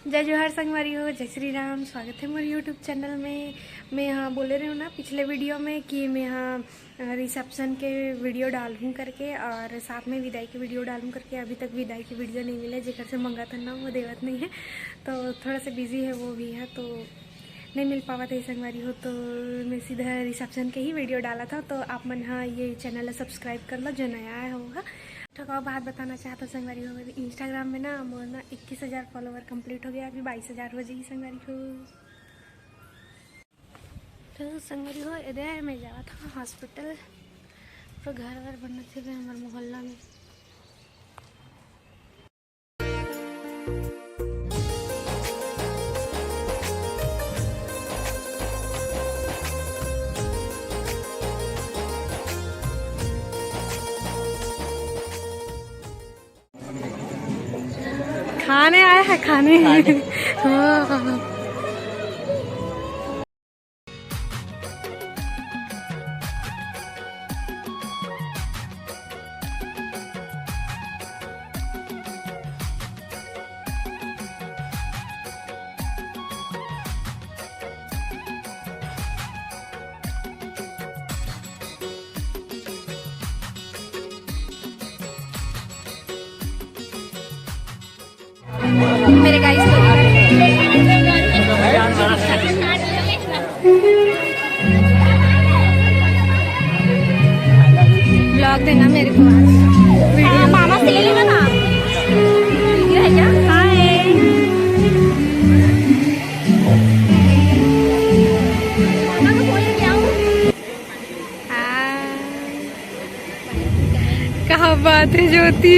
जय जोहार संगवारी हो, जय श्री राम। स्वागत है मेरे यूट्यूब चैनल में। मैं यहाँ बोले रही हूँ ना पिछले वीडियो में कि मैं यहाँ रिसेप्शन के वीडियो डालूँ करके और साथ में विदाई की वीडियो डालूँ करके। अभी तक विदाई की वीडियो नहीं मिले, जेकर से मंगा था ना वो देवत नहीं है, तो थोड़ा सा बिजी है वो भी है, तो नहीं मिल पावा था संगवारी हो। तो मैं सीधा रिसेप्शन के ही वीडियो डाला था। तो आप मन हाँ ये चैनल सब्सक्राइब कर लो जो नया आया होगा। तो एक बात बताना चाहता हूँ संगवारी हो, मेरे इंस्टाग्राम में ना मोर ना 21,000 फॉलोवर कंप्लीट हो गया। अभी 22,000 हो जाएगी संगवारी हो। तो संगवारी हो इधर मैं जावा था हॉस्पिटल, तो घर वर बनना थे हमारे मोहल्ला में। खाने आया है, खाने हाँ। मेरे गाइस ब्लॉग देना मेरे को वीडियो। मामा से ले लेना ना, ये है क्या? हाय मामा को बोल के आओ। क्या बात है ज्योति,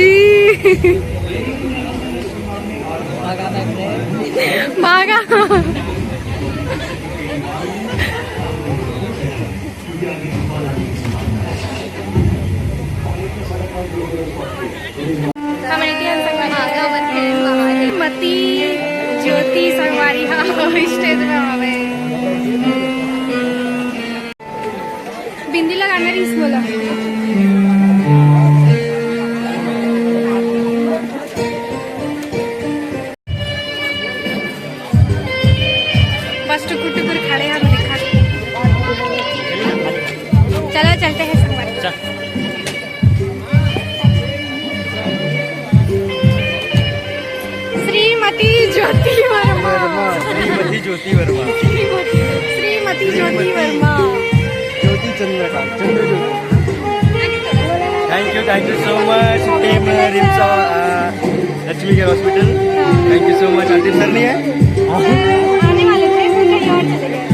भागा मती ज्योति संगवारी स्टेज में आवे। बिंदी लगाना रिस बोला। बस टुकुर टुकुर खड़े हैं, देखा। चलो चलते हैं संगवारी। Shrimati Jyoti Verma, Shrimati Jyoti Verma, Shrimati Jyoti Verma, Jyoti Chandrakant, Chandra Jyoti. Thank you so much team RIMS Lakshmi care hospital. Thank you so much. अंतिम सर नहीं है, आने वाले थे कहीं और चले गए।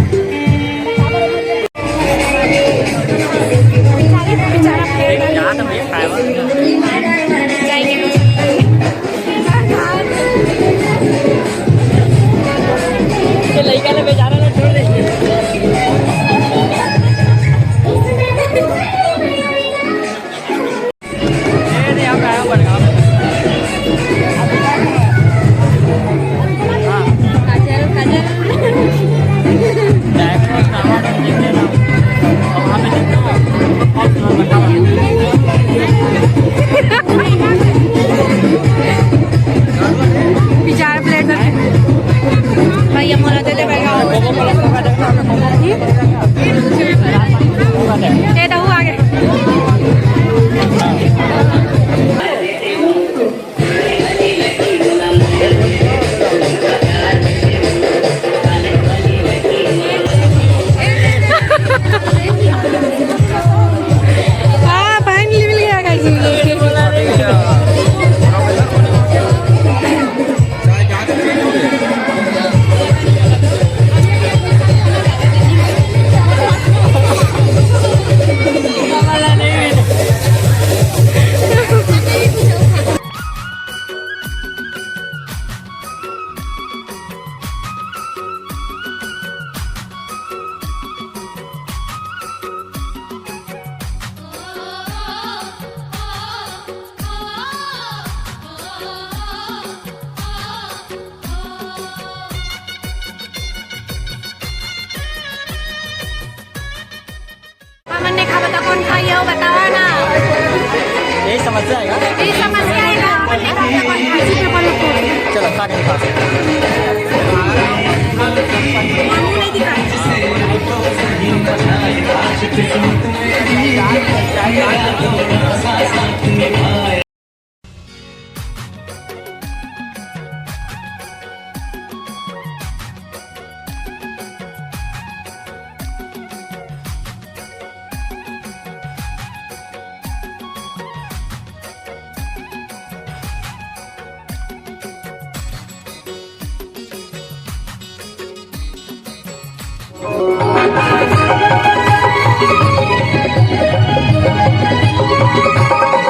कौन खाई हो बताओ ना। यही समस्या आएगा, यही समस्या आएगा। चलो खा के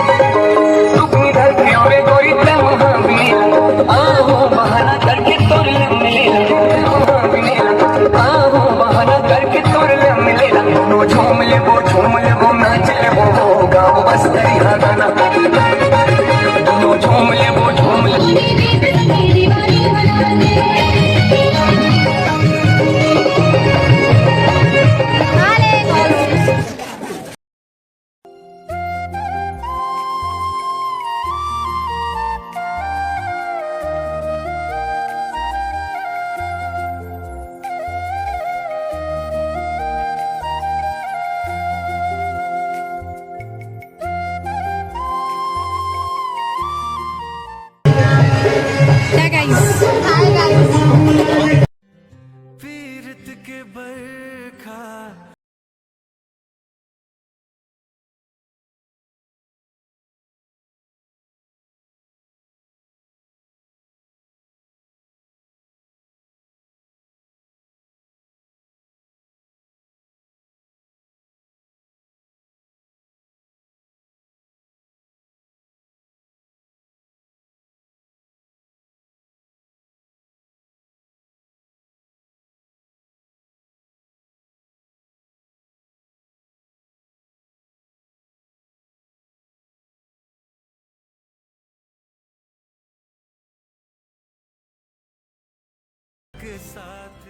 अपनी धरतियों में कोई तो वहाँ भी आहो बहाना करके तोड़ ले मिलेला वहाँ भी आहो बहाना करके तोड़ ले मिलेला नो झूम ले वो नाच ले वो गाओ बस तेरी हाँ गाना दोनों झूम ले वो झूम ले क्या गाइस, हाय गाइस। पीरत के बरखा के साथ